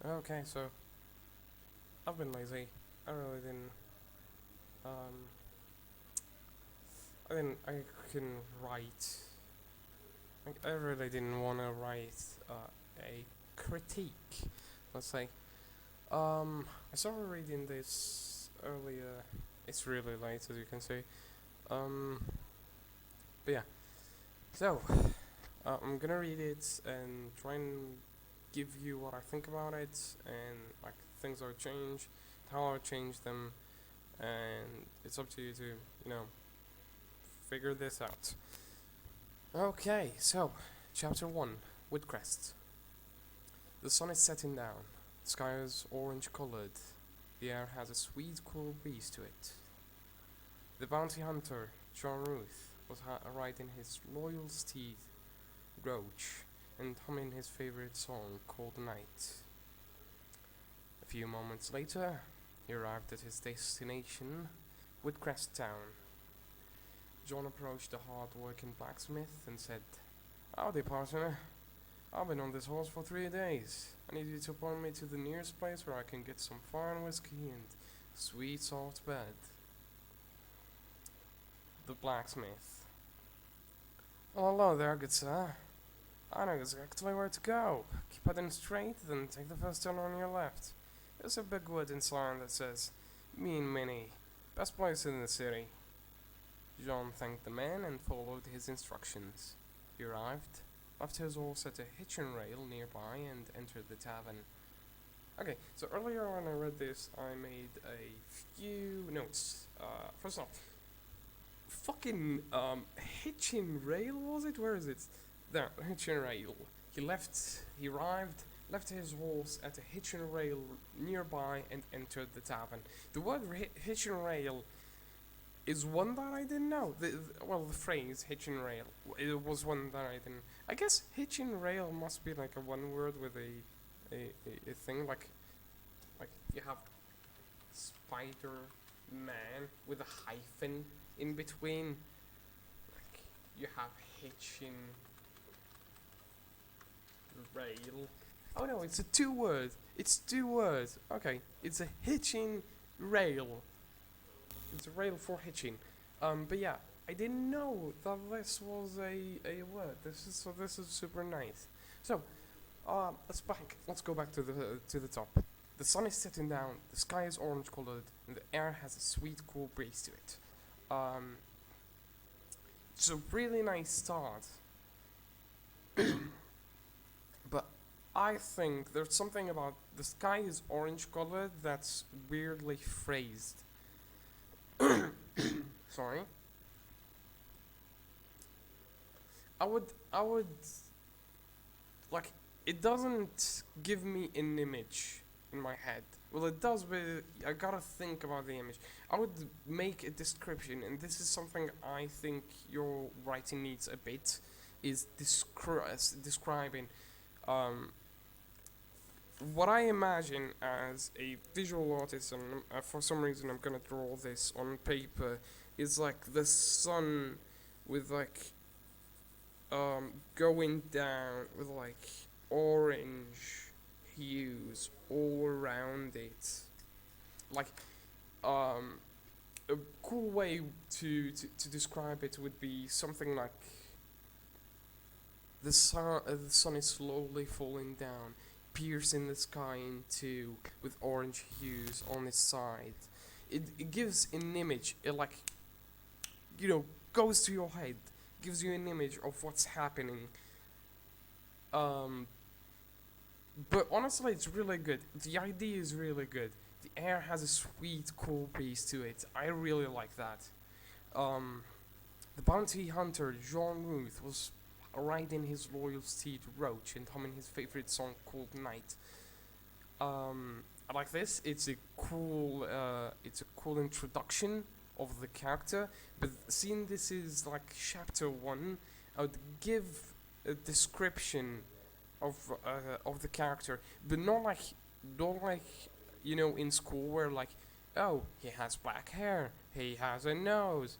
Okay, so I've been lazy. I really didn't. Um, I couldn't write. I really didn't want to write a critique. Let's say. I started reading this earlier. It's really late, as you can see. Um, but yeah. So I'm gonna read it and try and give you what I think about it and like things I would change, how I would change them, and it's up to you to figure this out. Okay, so chapter one, Woodcrest. The sun is setting down. The sky is orange colored. The air has a sweet, cool breeze to it. The bounty hunter, John Ruth, was riding his loyal steed, Roach, and humming his favorite song, Cold Night. A few moments later, he arrived at his destination, Woodcrest Town. John approached the hard-working blacksmith and said, "Howdy, partner. I've been on this horse for 3 days. I need you to point me to the nearest place where I can get some fine whiskey and sweet soft bed." The blacksmith. "Well, hello there, good sir. I know exactly where to go. Keep heading straight, then take the first turn on your left. There's a big wooden sign that says, 'Mean Minnie, best place in the city.'" John thanked the man and followed his instructions. He arrived, left his horse at a hitching rail nearby, and entered the tavern. Okay, so earlier when I read this, I made a few notes. First off, fucking hitching rail was it? Where is it? There, hitching rail. He arrived, left his horse at a hitching rail nearby, and entered the tavern. The word hitching rail is one that I didn't know. The phrase hitching rail, it was one that I didn't. I guess hitching rail must be like a one word with a thing like you have Spider Man with a hyphen in between. Like you have hitching rail. Oh no, it's a two word. It's two words. Okay, it's a hitching rail. It's a rail for hitching. But yeah, I didn't know that this was a word. This is super nice. So, let's go back to the top. The sun is setting down. The sky is orange colored, and the air has a sweet, cool breeze to it. Um, it's a really nice start. But I think there's something about the sky is orange colored that's weirdly phrased. Sorry. I would like it doesn't give me an image in my head. Well, it does, but I gotta think about the image. I would make a description, and this is something I think your writing needs a bit, is describing um, what I imagine as a visual artist, and for some reason I'm gonna draw this on paper, is like the sun with like going down with like orange hues all around it. Like a cool way to describe it would be something like the sun is slowly falling down, piercing the sky in two with orange hues on its side. It gives an image. It like goes to your head, gives you an image of what's happening. Um, but honestly, it's really good. The idea is really good. The air has a sweet, cool breeze to it. I really like that. Um, the bounty hunter John Ruth was riding his loyal steed Roach and humming his favorite song called Night. I like this. It's a cool introduction of the character. But seeing this is like chapter one, I would give a description of the character, but not like in school where like, oh, he has black hair, he has a nose,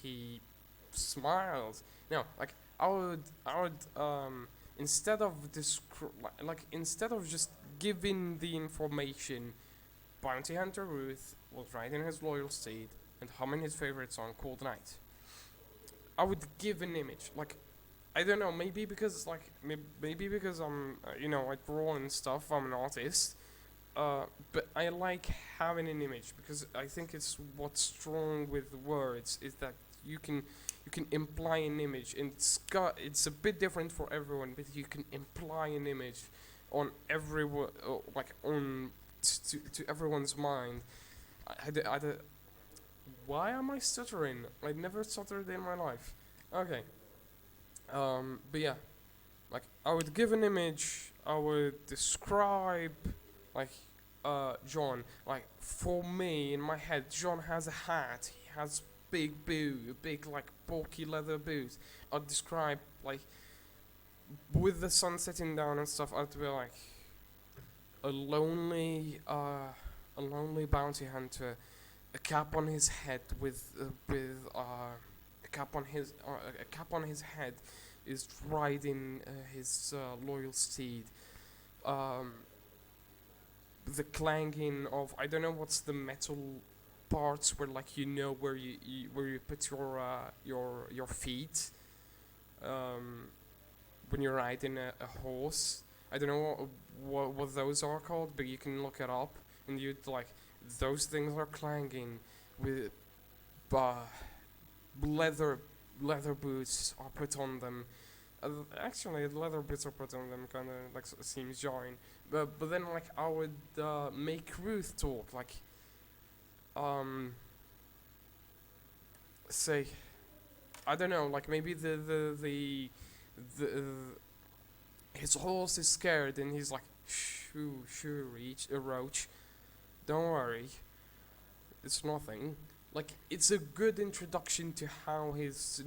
he smiles. No, like I would instead of instead of just giving the information, Bounty Hunter Ruth was riding his loyal steed and humming his favorite song called Night. I would give an image, like, I don't know, maybe because maybe because I'm I draw and stuff. I'm an artist, but I like having an image because I think it's what's strong with words is that you can imply an image, and it's a bit different for everyone, but you can imply an image on everyone, like on to everyone's mind. Why am I stuttering? I never stuttered in my life. Okay. But yeah, like I would give an image. I would describe, like, John. Like for me, in my head, John has a hat. He has big like bulky leather boots. I'd describe like with the sun setting down and stuff. I'd be like a lonely bounty hunter, a cap on his head with a cap on his head is riding his loyal steed. Um, the clanging of, I don't know what's the metal parts where, like, where you put your feet when you're riding a horse. I don't know what those are called, but you can look it up, and you'd like those things are clanging with uh, leather leather boots are put on them. Actually, leather boots are put on them kind of like seems jarring. But then like I would make Ruth talk like say, I don't know, like maybe the his horse is scared and he's like shoo Roach, don't worry, it's nothing. Like it's a good introduction to how his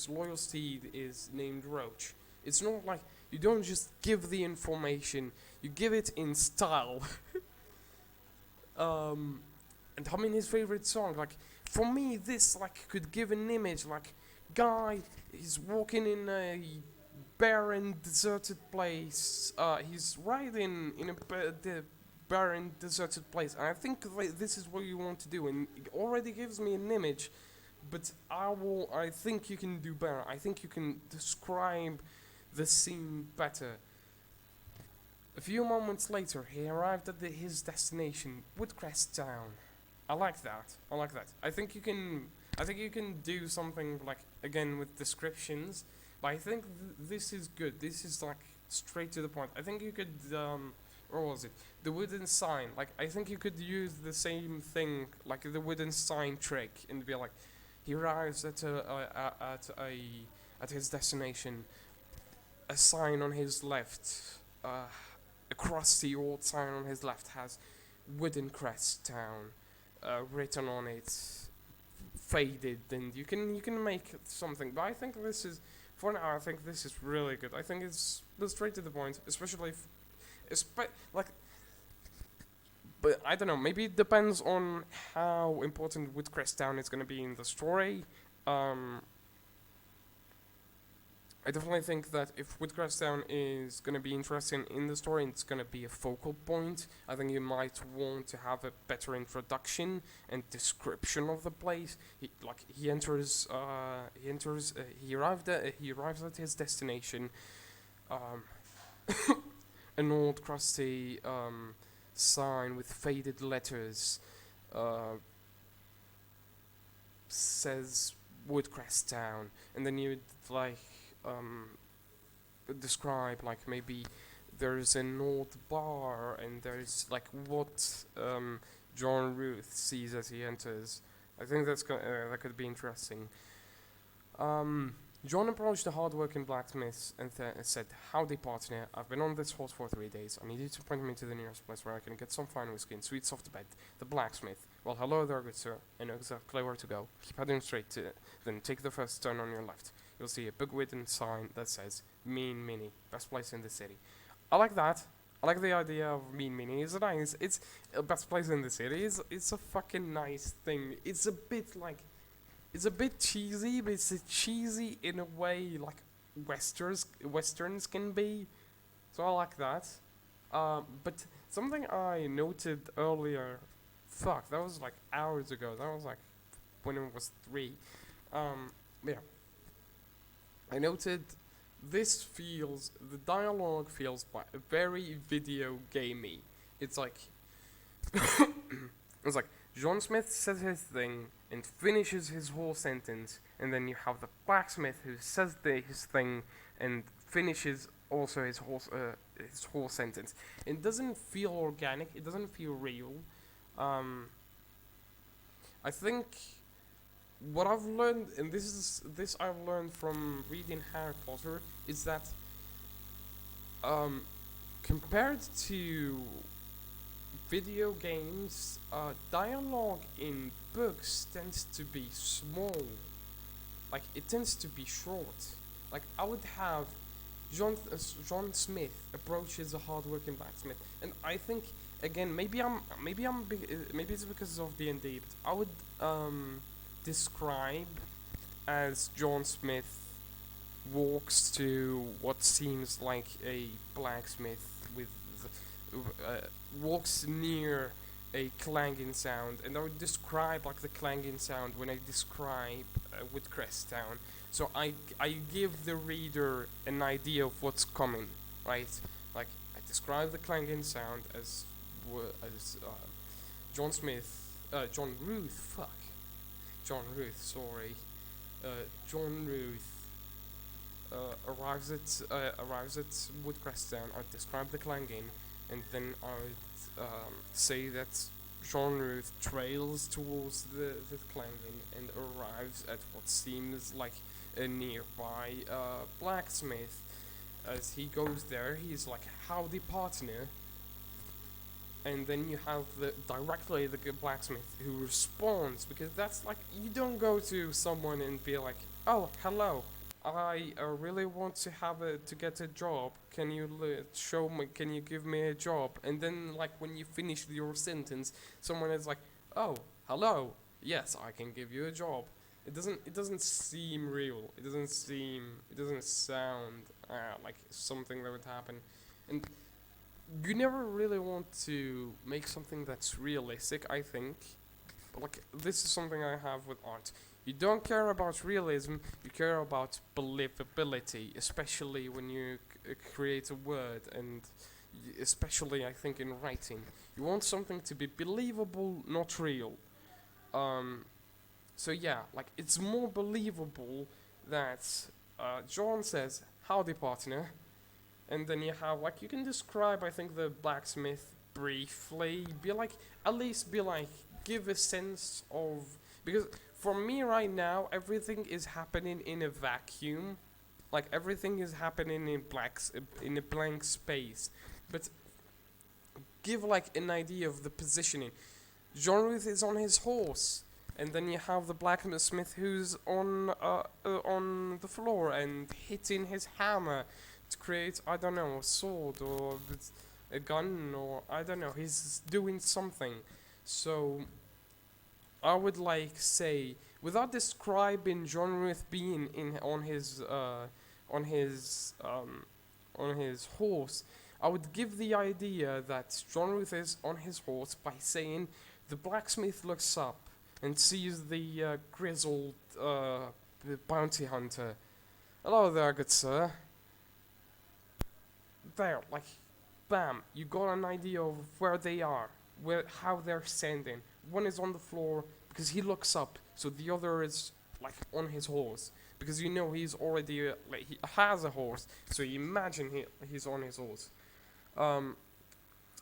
loyal steed is named Roach. It's not like you don't just give the information, you give it in style. And humming his favorite song, like for me this like could give an image, like guy he's walking in a barren deserted place, he's riding in the barren deserted place, and I think like, this is what you want to do, and it already gives me an image, but I think you can do better. I think you can describe the scene better. A few moments later, he arrived at his destination, Woodcrest Town. I like that. I like that. I think you can. I think you can do something like again with descriptions, but I think this is good. This is like straight to the point. I think you could. Or was it the wooden sign? Like I think you could use the same thing, like the wooden sign trick, and be like, he arrives at his destination. A sign on his left. A crusty old sign on his left has Wooden Crest Town written on it, faded, and you can make something. But I think this is, for now, I think this is really good. I think it's straight to the point, especially like. But I don't know. Maybe it depends on how important Woodcrest Town is going to be in the story. I definitely think that if Woodcrest Town is going to be interesting in the story and it's going to be a focal point, I think you might want to have a better introduction and description of the place. He arrives at his destination, an old crusty sign with faded letters says Woodcrest Town, and then you'd like describe like maybe there's an old bar and there's like what John Ruth sees as he enters. I think that could be interesting. John approached the hard-working blacksmith and said, "Howdy, partner. I've been on this horse for 3 days. I need you to point me to the nearest place where I can get some fine whiskey and sweet soft bed." The blacksmith. "Well, hello there, good sir. I know exactly where to go. Keep heading straight to it. Then take the first turn on your left. You'll see a big wooden sign that says Mean Mini, best place in the city." I like that. I like the idea of Mean Mini. It's nice. It's best place in the city. It's a fucking nice thing. It's a bit cheesy, but it's cheesy in a way like westerns can be. So I like that. But something I noted earlier, fuck, that was like hours ago. That was like when it was 3. Yeah, I noted the dialogue feels very video gamey. It's like it's like John Smith says his thing and finishes his whole sentence, and then you have the blacksmith who says his thing and finishes also his whole sentence. It doesn't feel organic. It doesn't feel real. Um, I think what I've learned, and this I've learned from reading Harry Potter, is that um, compared to video games, dialogue in books tends to be small. Like it tends to be short. Like I would have John Smith approaches a hardworking blacksmith, and I think again maybe it's because of D&D, but I would describe as John Smith walks to what seems like a blacksmith with walks near a clanging sound, and I would describe like the clanging sound when I describe Woodcrest Town. So I give the reader an idea of what's coming, right? Like I describe the clanging sound as John Smith, John Ruth, fuck, John Ruth, sorry, John Ruth arrives at Woodcrest Town. I describe the clanging, and then I would say that Jean Ruth trails towards the clanging and arrives at what seems like a nearby blacksmith. As he goes there, he's like, "Howdy, partner." And then you have directly the blacksmith who responds, because that's like, you don't go to someone and be like, "Oh, hello, I really want to get a job. Can you show me? Can you give me a job?" And then like when you finish your sentence, someone is like, "Oh, hello. Yes, I can give you a job." It doesn't seem real. It doesn't sound like something that would happen, and you never really want to make something that's realistic, I think. But like this is something I have with art. You don't care about realism, you care about believability, especially when you create a word, and especially I think in writing. You want something to be believable, not real. Um, so yeah, like it's more believable that John says, "Howdy, partner," and then you have like, you can describe I think the blacksmith briefly, be like, at least be like, give a sense of, because for me right now everything is happening in a vacuum, like everything is happening in a blank space, but give like an idea of the positioning. John Ruth is on his horse, and then you have the blacksmith who's on the floor and hitting his hammer to create, I don't know, a sword or a gun, or I don't know, he's doing something. So I would like say, without describing John Ruth being in on his um, on his horse, I would give the idea that John Ruth is on his horse by saying the blacksmith looks up and sees the grizzled bounty hunter. "Hello there, good sir." There, like, bam, you got an idea of where they are, how they're standing. One is on the floor because he looks up, so the other is like on his horse, because you know he's already like, he has a horse, so you imagine he's on his horse. Um,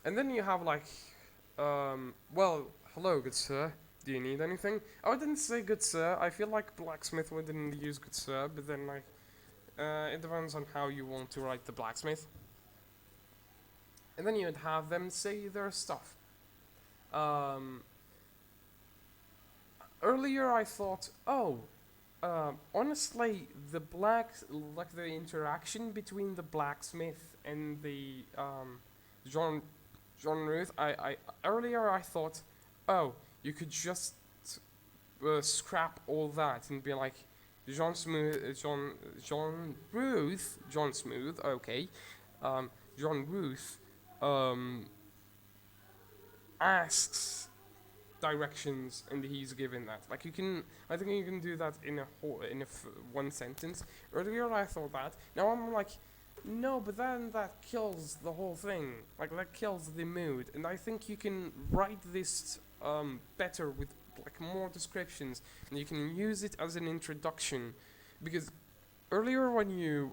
and then you have like, well, hello, good sir. Do you need anything? Oh, I didn't say good sir. I feel like blacksmith wouldn't use good sir, but then like, it depends on how you want to write the blacksmith. And then you'd have them say their stuff. Um, Earlier I thought, oh, honestly, the interaction between the blacksmith and the John John Ruth, I earlier I thought, oh, you could just scrap all that and be like, John Smooth, okay, John Ruth, um, asks directions and he's given that. Like you can, I think you can do that in a whole, one sentence. Earlier I thought that. Now I'm like, no, but then that kills the whole thing. Like that kills the mood. And I think you can write this better with like more descriptions, and you can use it as an introduction, because earlier when you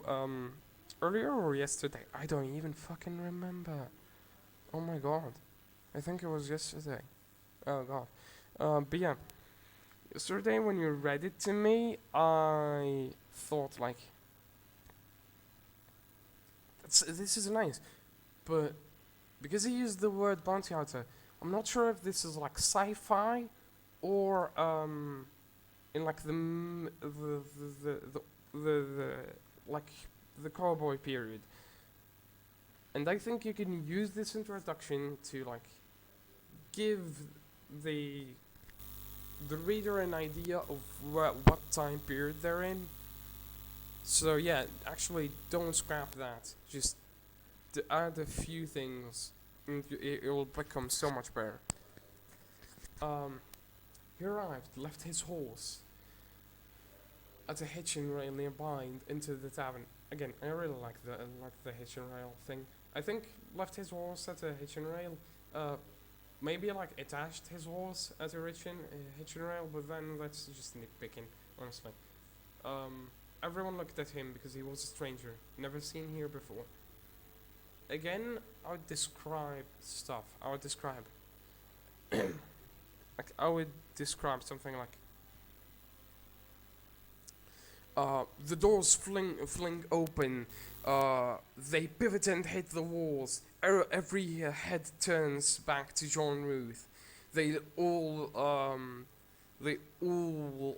earlier or yesterday, I don't even fucking remember. Oh my god, I think it was yesterday. Oh god. But yeah, yesterday when you read it to me, I thought like, this is nice, but because he used the word bounty hunter, I'm not sure if this is like sci-fi or in like the like the cowboy period. And I think you can use this introduction to like give the the reader an idea of what time period they're in. So yeah, actually don't scrap that. Just to add a few things, and it will become so much better. Um, he arrived, left his horse at a hitching rail nearby and entered the tavern. Again, I really like the hitching rail thing. I think left his horse at a hitching rail. Maybe like attached his horse at a hitching rail, but then that's just nitpicking, honestly. Everyone looked at him because he was a stranger, never seen here before. Again, I would describe stuff. I would describe, like, I would describe something like, the doors fling open. They pivot and hit the walls. Every head turns back to John Ruth. They all, they all,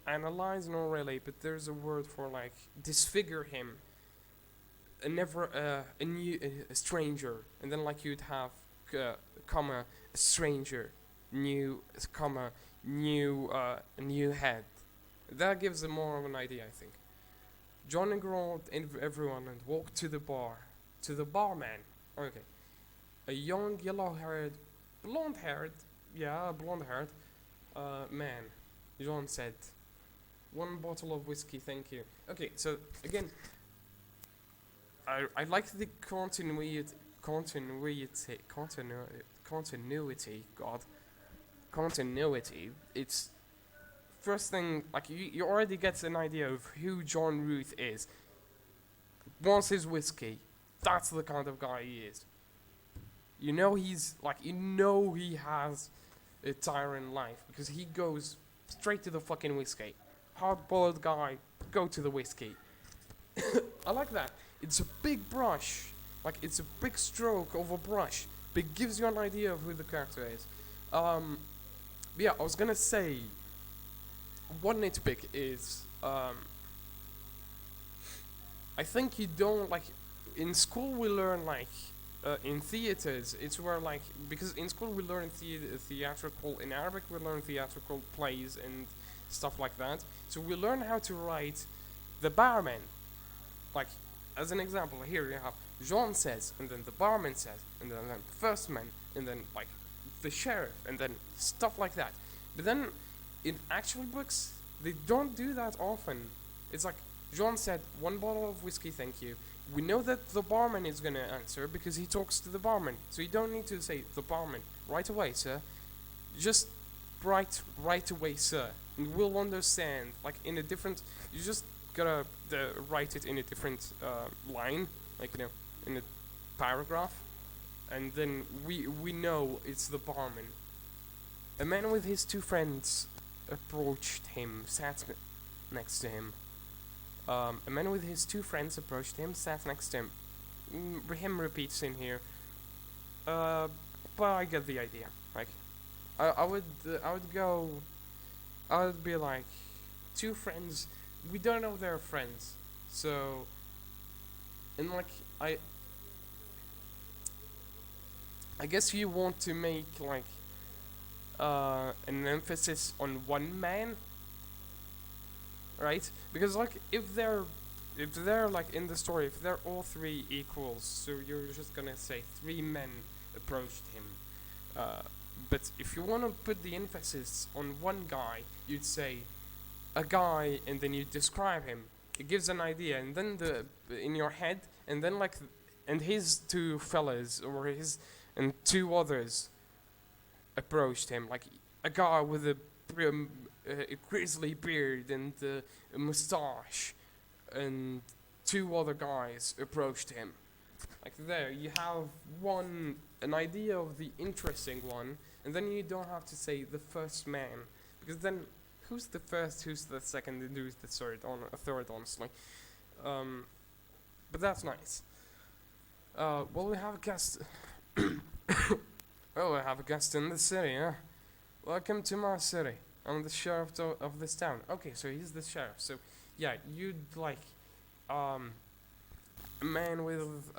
analyze, not really, but there's a word for like disfigure him. A stranger, and then like you'd have, comma, a stranger, new, comma, new, a new head. That gives them more of an idea, I think. John ignored everyone and walked to the bar. To the barman. Okay. A young, yellow-haired, blonde-haired, yeah, blonde-haired, man. John said, "One bottle of whiskey, thank you." Okay, so again, I like the continuity. It's first thing, like you already get an idea of who John Ruth is. Wants his whiskey. That's the kind of guy he is. You know he has a tyrant life because he goes straight to the fucking whiskey. Hard-boiled guy, go to the whiskey. I like that. It's a big brush. Like, it's a big stroke of a brush. But it gives you an idea of who the character is. Yeah, I was gonna say, one nitpick is, I think you don't, like, in school we learn, like, in theaters, it's where, like, because in school we learn theatrical, in Arabic we learn theatrical plays and stuff like that. So we learn how to write the barman. Like, as an example, here you have Jean says, and then the barman says, and then the first man, and then, like, the sheriff, and then stuff like that. But then, in actual books, they don't do that often. It's like, Jean said, "One bottle of whiskey, thank you." We know that the barman is gonna answer because he talks to the barman. So you don't need to say, "The barman," right away, sir. Just write, "Right away, sir." And we'll understand, like, in a different, you just gotta write it in a different line, like, you know, in a paragraph. And then we know it's the barman. A man with his two friends approached him, sat next to him. A man with his two friends approached him, sat next to him. Him repeats in here. But I get the idea. Like, I would go. I would be like, two friends. We don't know they're friends, so. And like I guess you want to make like an emphasis on one man, right? Because like if they're like in the story, if they're all three equals, so you're just gonna say three men approached him. Uh, but if you want to put the emphasis on one guy, you'd say a guy, and then you describe him. It gives an idea, and then the in your head, and then like, and his two fellas or his and two others approached him, like a guy with a grizzly beard and a mustache, and two other guys approached him. Like there, you have an idea of the interesting one, and then you don't have to say the first man, because then who's the first, who's the second, and who's the third? Third, honestly. But that's nice. Well, we have a guest. Well, we have a guest in the city, huh? Welcome to my city. I'm the sheriff of this town. Okay, so he's the sheriff. So, yeah, you'd like, a man with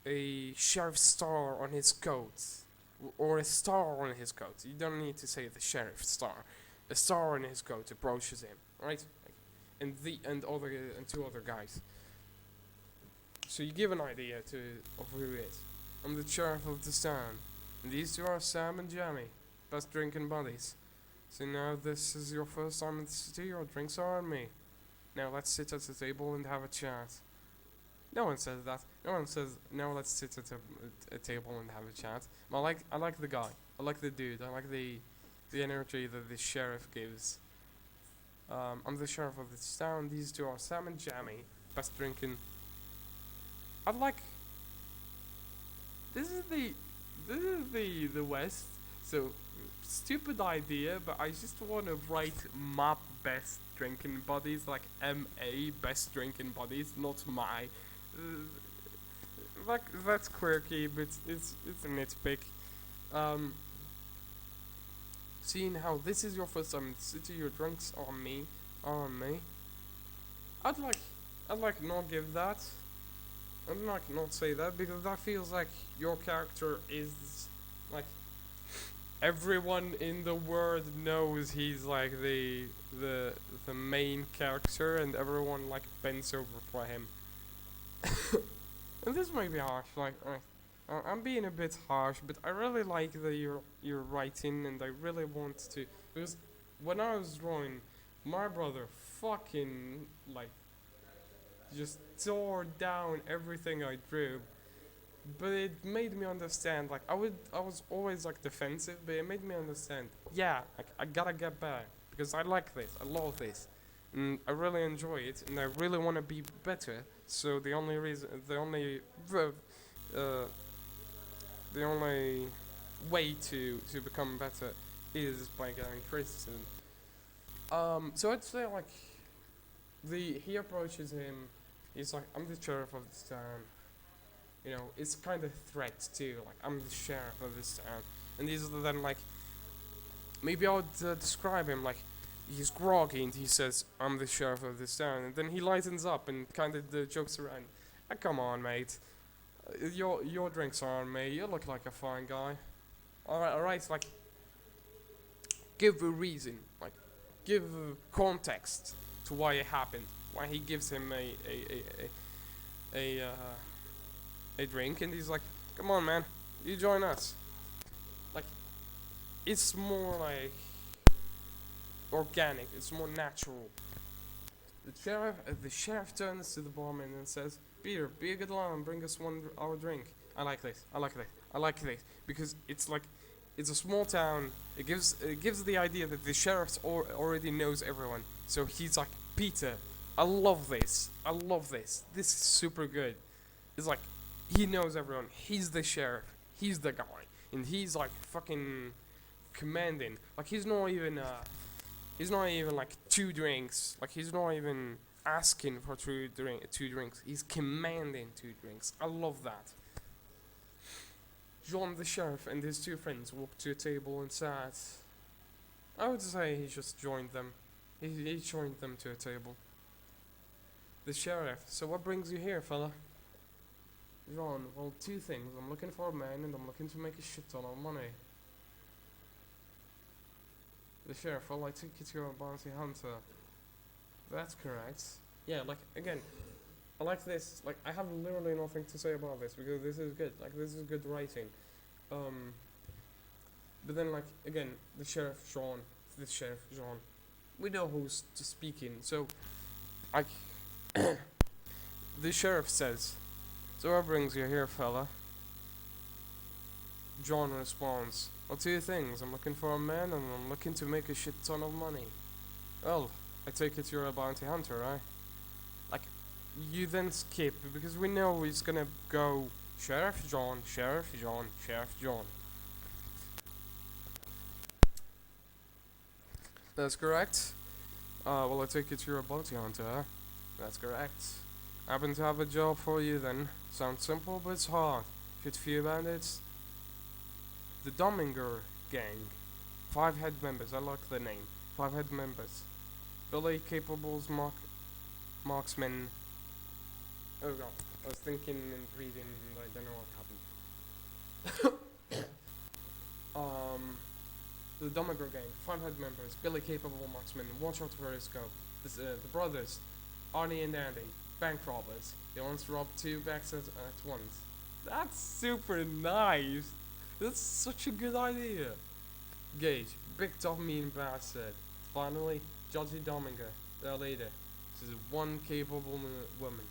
a sheriff star on his coat, or a star on his coat. You don't need to say the sheriff star. A star on his coat approaches him, right? And two other guys. So you give an idea of who it is. I'm the sheriff of this town, and these two are Sam and Jamie, best drinking buddies. So now this is your first time in the city, your drinks are on me. Now let's sit at the table and have a chat. No one says that. No one says, now let's sit at a table and have a chat. I like the guy. I like the dude. I like the energy that the sheriff gives. I'm the sheriff of this town. These two are Sam and Jamie, best drinking. I'd like. This is the West. So stupid idea, but I just want to write my best drinking buddies, like MA best drinking buddies, not my. Like that's quirky, but it's a nitpick. Seeing how this is your first time in the city, your drinks are on me. I'd like not give that. I'd like not say that, because that feels like your character is like everyone in the world knows he's like the main character, and everyone like bends over for him. And this might be harsh, like I'm being a bit harsh, but I really like that you're writing, and I really want to, because when I was drawing, my brother fucking like just tore down everything I drew. But it made me understand, like I was always like defensive, but it made me understand, yeah, like I gotta get better, because I like this, I love this, and I really enjoy it, and I really want to be better. So the only way to become better is by getting criticism. So I'd say like he approaches him. He's like, I'm the sheriff of this town. You know, it's kind of threat too. Like, I'm the sheriff of this town, and these are then like, maybe I would describe him like he's groggy, and he says, I'm the sheriff of this town, and then he lightens up and kind of jokes around. Come on, mate. Your drinks are on me. You look like a fine guy. All right. Like, give a reason. Like, give context to why it happened. Why he gives him a drink, and he's like, "Come on, man, you join us." Like, it's more like organic. It's more natural. The sheriff turns to the barman and says, "Peter, be a good lad and bring us our drink." I like this. I like this. I like this, because it's like, it's a small town. It gives the idea that the sheriff already knows everyone. So he's like, Peter, I love this. I love this. This is super good. It's like, he knows everyone. He's the sheriff. He's the guy, and he's like fucking commanding. Like, he's not even like two drinks. Like, he's not even asking for two drinks. He's commanding two drinks. I love that. John the sheriff and his two friends walked to a table and sat. I would say he just joined them. He joined them to a table. The sheriff. So what brings you here, fella? John, well, two things. I'm looking for a man, and I'm looking to make a shit ton of money. The sheriff, well, I think it's your bounty hunter. That's correct. Yeah, like, again, I like this. Like, I have literally nothing to say about this because this is good. Like, this is good writing. Um, but then, like, again, the sheriff Jean, we know who's speaking. So, like, the sheriff says, "So what brings you here, fella?" John responds, "Well, two things. I'm looking for a man, and I'm looking to make a shit ton of money." Well, I take it you're a bounty hunter, right? Like, you then skip because we know he's gonna go Sheriff John, Sheriff John, Sheriff John. That's correct. Well, I take it you're a bounty hunter, huh? That's correct. I happen to have a job for you then. Sounds simple, but it's hard. Shoot few bandits. The Dominger gang. 5 head members, I like the name. 5 head members. Billy Capable's marksman. Oh god, I was thinking and reading, I don't know what happened. The Dominger gang, 5 head members, Billy Capable marksman, watch out for his scope. The brothers, Arnie and Andy, bank robbers. They once robbed 2 banks at once. That's super nice. That's such a good idea. Gage, big tough mean bastard. Finally, Judgy Dominger, their leader. She's one capable woman.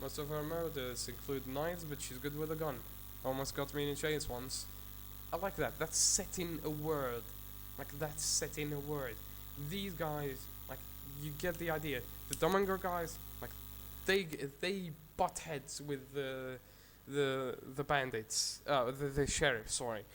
Most of her murders include knives, but she's good with a gun. Almost got me in a chase once. I like that. That's setting a word. Like, that's setting a word. These guys, like, you get the idea. The Dominger guys, like, they butt heads with the bandits. The sheriff. Sorry.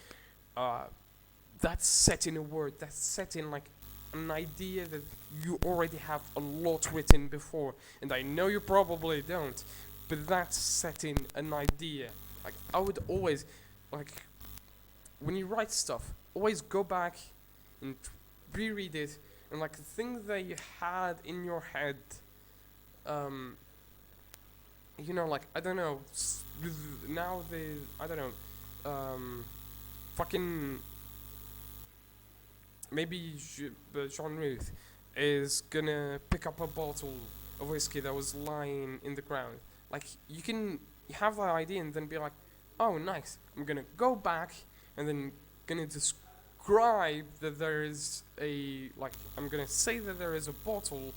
That's setting a word. That's setting like an idea that you already have a lot written before, and I know you probably don't, but that's setting an idea. Like, I would always, like, when you write stuff, always go back and reread it, and like the things that you had in your head, you know, like, I don't know, now I don't know, fucking, maybe Jean Ruth is gonna pick up a bottle of whiskey that was lying in the ground. Like, you have that idea and then be like, oh, nice, I'm gonna go back and then gonna describe that there is I'm gonna say that there is a bottle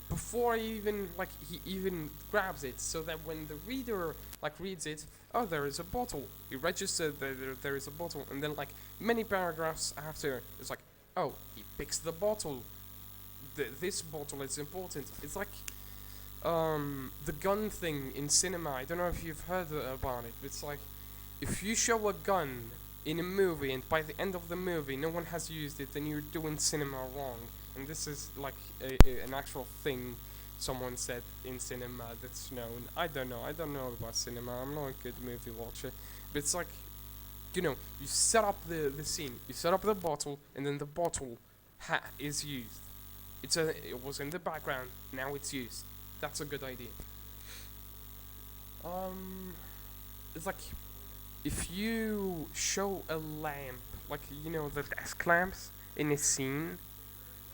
before he even grabs it, so that when the reader reads it, oh, there is a bottle. He registered that there is a bottle, and then many paragraphs after, it's like, oh, he picks the bottle. This bottle is important. It's like the gun thing in cinema. I don't know if you've heard about it. It's like, if you show a gun in a movie and by the end of the movie no one has used it, then you're doing cinema wrong. And this is like an actual thing someone said in cinema that's known. I don't know about cinema. I'm not a good movie watcher. But it's like, you set up the scene, you set up the bottle, and then the bottle is used. It was in the background, now it's used. That's a good idea. It's like, if you show a lamp, the desk lamps in a scene,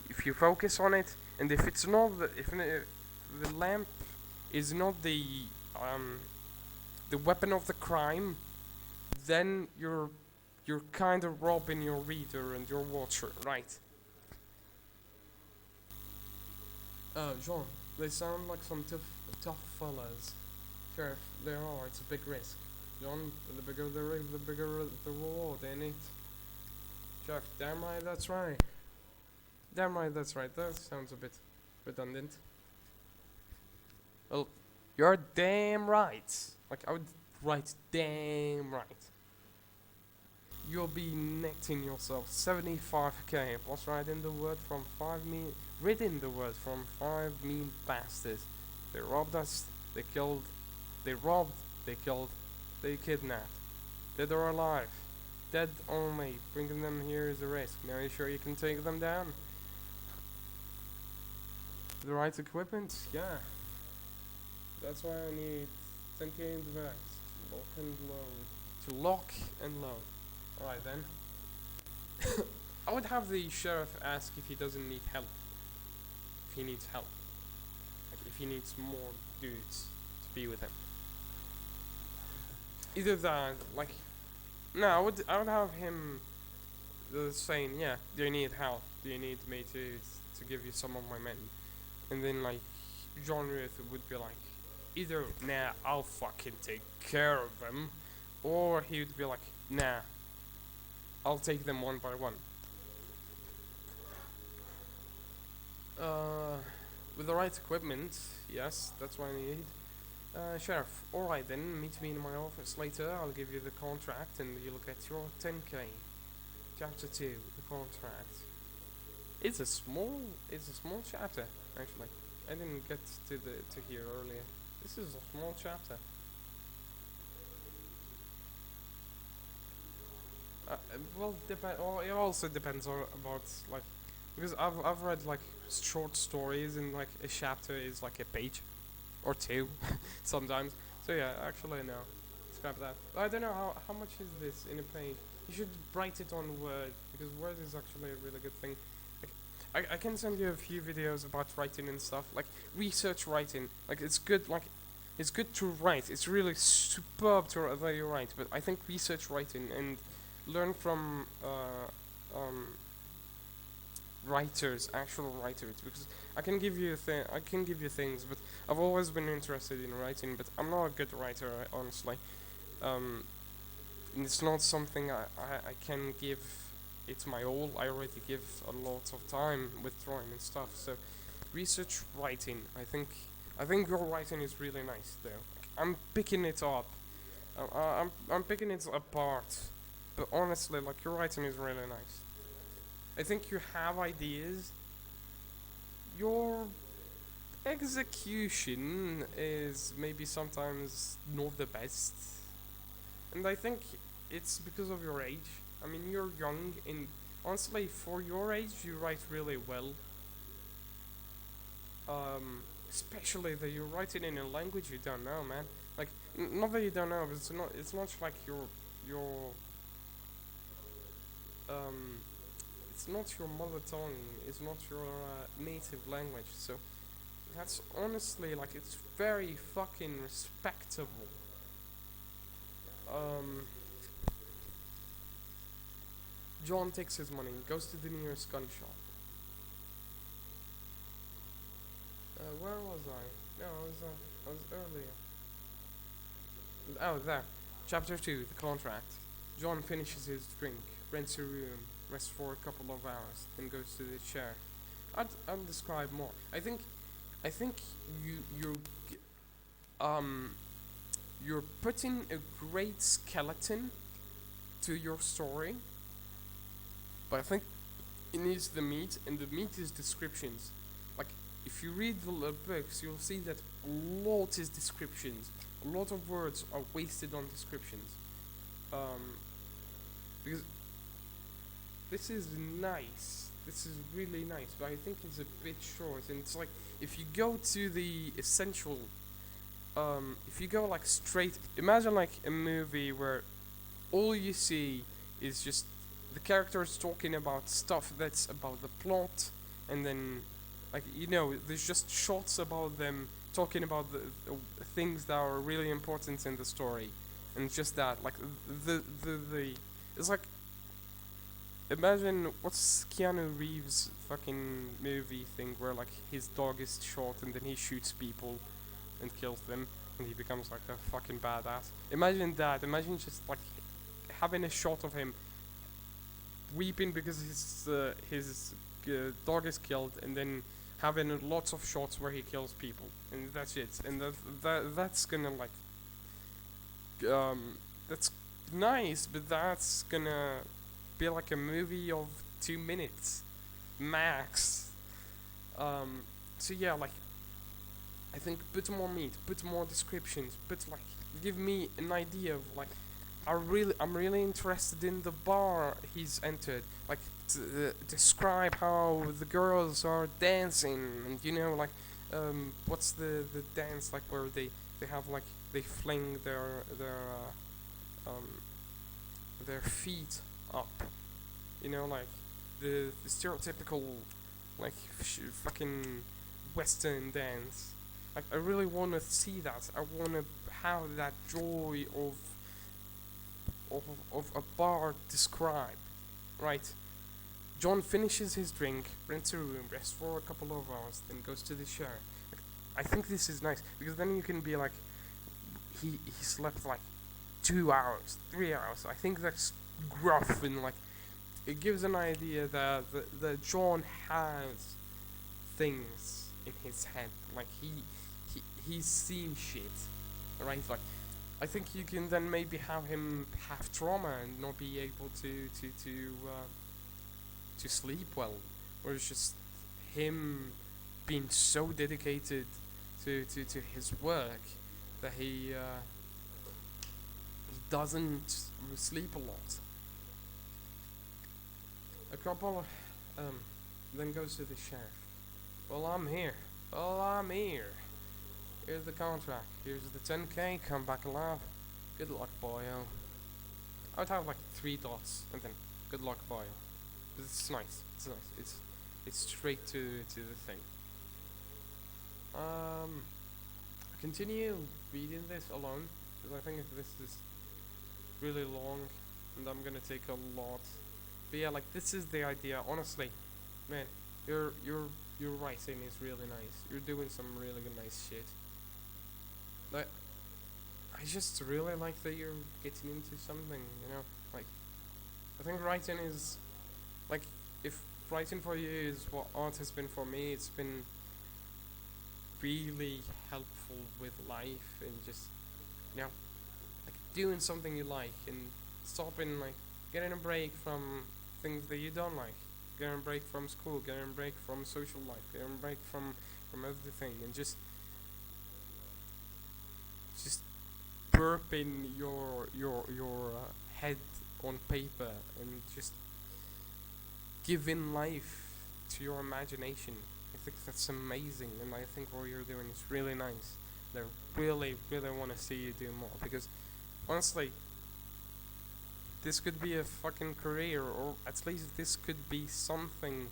if you focus on it, and if it's not if the lamp is not the weapon of the crime, then you're kind of robbing your reader and your watcher, right? Jean, they sound like some tough fellas. Sure, they are. It's a big risk. John, the bigger the bigger the reward, ain't it? Chuck, damn right, that's right. Damn right, that's right. That sounds a bit redundant. Well, you're damn right. I would write damn right. You'll be netting yourself 75k plus writing the word from 5 mean reading the word from 5 mean bastards. They robbed us, they killed, they robbed, they killed, they kidnapped. Dead or alive. Dead only. Bringing them here is a risk. Now are you sure you can take them down? The right equipment? Yeah. That's why I need 10k in the vest. Lock and load. To lock and load. Alright then. I would have the sheriff ask if he doesn't need help. If he needs help, like if he needs more dudes to be with him. Either that, like, no, I would have him saying, yeah, do you need help? Do you need me to give you some of my men? And then like John Ruth would be like, either nah, I'll fucking take care of them, or he would be like, nah, I'll take them one by one. Uh, with the right equipment, yes, that's what I need. Sheriff, alright then, meet me in my office later, I'll give you the contract and you'll get your 10k. Chapter 2, the contract. It's a small chapter, actually. I didn't get to here earlier. This is a small chapter. Well, it also depends on about like because I've read like short stories and like a chapter is like a page or two sometimes. So yeah, actually no, scrap that. I don't know how much is this in a page. You should write it on Word because Word is actually a really good thing. Like I can send you a few videos about writing and stuff like research writing. Like it's good like. It's good to write. It's really superb that you write, but I think research writing and learn from writers, actual writers, because I can give you things, but I've always been interested in writing, but I'm not a good writer, honestly. Um, and it's not something I can give it my all. I already give a lot of time with drawing and stuff. So, research writing, I think your writing is really nice, though. I'm picking it up. I'm picking it apart. But honestly, like your writing is really nice. I think you have ideas. Your execution is maybe sometimes not the best, and I think it's because of your age. I mean, you're young, and honestly, for your age, you write really well. Especially that you're writing in a language you don't know, man. Like, not that you don't know, but it's not like your um it's not your mother tongue, it's not your native language, so that's honestly like it's very fucking respectable. Um, John takes his money, goes to the nearest gun shop. Where was I? No, I was earlier. Oh, there. Chapter 2, the contract. John finishes his drink, rents a room, rests for a couple of hours, then goes to the chair. I'd describe more. I think you um you're putting a great skeleton to your story, but I think it needs the meat, and the meat is descriptions. Like if you read the books, you'll see that a lot is descriptions. A lot of words are wasted on descriptions. Um, because this is nice. This is really nice, but I think it's a bit short. And it's like if you go to the essential, if you go like straight, imagine like a movie where all you see is just the characters talking about stuff that's about the plot, and then like there's just shots about them talking about the things that are really important in the story, and just that like the it's like imagine what's Keanu Reeves fucking movie thing where like his dog is shot and then he shoots people and kills them and he becomes like a fucking badass. Imagine that. Imagine just like having a shot of him weeping because his dog is killed, and then having lots of shots where he kills people, and that's it. And that's gonna like that's nice, but that's gonna be like a movie of 2 minutes max. So yeah, like I think put more meat, put more descriptions, put like give me an idea of like I'm really interested in the bar he's entered. Like describe how the girls are dancing, and like what's the dance like where they have like they fling their feet up, like the stereotypical like fucking Western dance. Like I really want to see that. I want to have that joy of a bar described, right? John finishes his drink, rents a room, rests for a couple of hours, then goes to the shower. Like, I think this is nice because then you can be like, he slept like 2 hours, 3 hours. I think that's gruff and like it gives an idea that John has things in his head. Like he's seen shit, right? Like I think you can then maybe have him have trauma and not be able to sleep well, or it's just him being so dedicated to his work that he doesn't sleep a lot. A couple then goes to the sheriff. Well, I'm here. Well, I'm here. Here's the contract. Here's the 10k. Come back alive. Good luck, boyo. I would have like 3 dots and then good luck, boyo. It's nice. It's nice. It's straight to the thing. I continue reading this alone because I think this is really long and I'm gonna take a lot. But yeah, like this is the idea. Honestly, man, your writing is really nice. You're doing some really good, nice shit. Like I just really like that you're getting into something. You know, like I think writing is like if writing for you is what art has been for me, it's been really helpful with life and just you know like doing something you like and stopping like getting a break from things that you don't like, getting a break from school, getting a break from social life, getting a break from everything, and just burping your head on paper and just giving life to your imagination. I think that's amazing, and I think what you're doing is really nice. I really, really want to see you do more because honestly, this could be a fucking career, or at least this could be something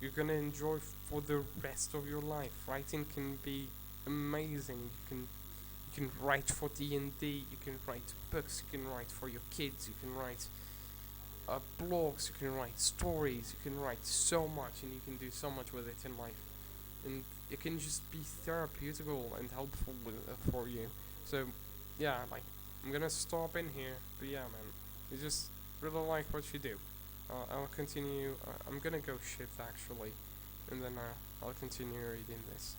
you're gonna enjoy for the rest of your life. Writing can be amazing. You can write for D&D. You can write books. You can write for your kids. You can write blogs. You can write stories. You can write so much, and you can do so much with it in life. And it can just be therapeutical and helpful for you. So, yeah, like I'm gonna stop in here. But yeah, man, you just really like what you do. I'll continue. I'm gonna go shit actually, and then I'll continue reading this.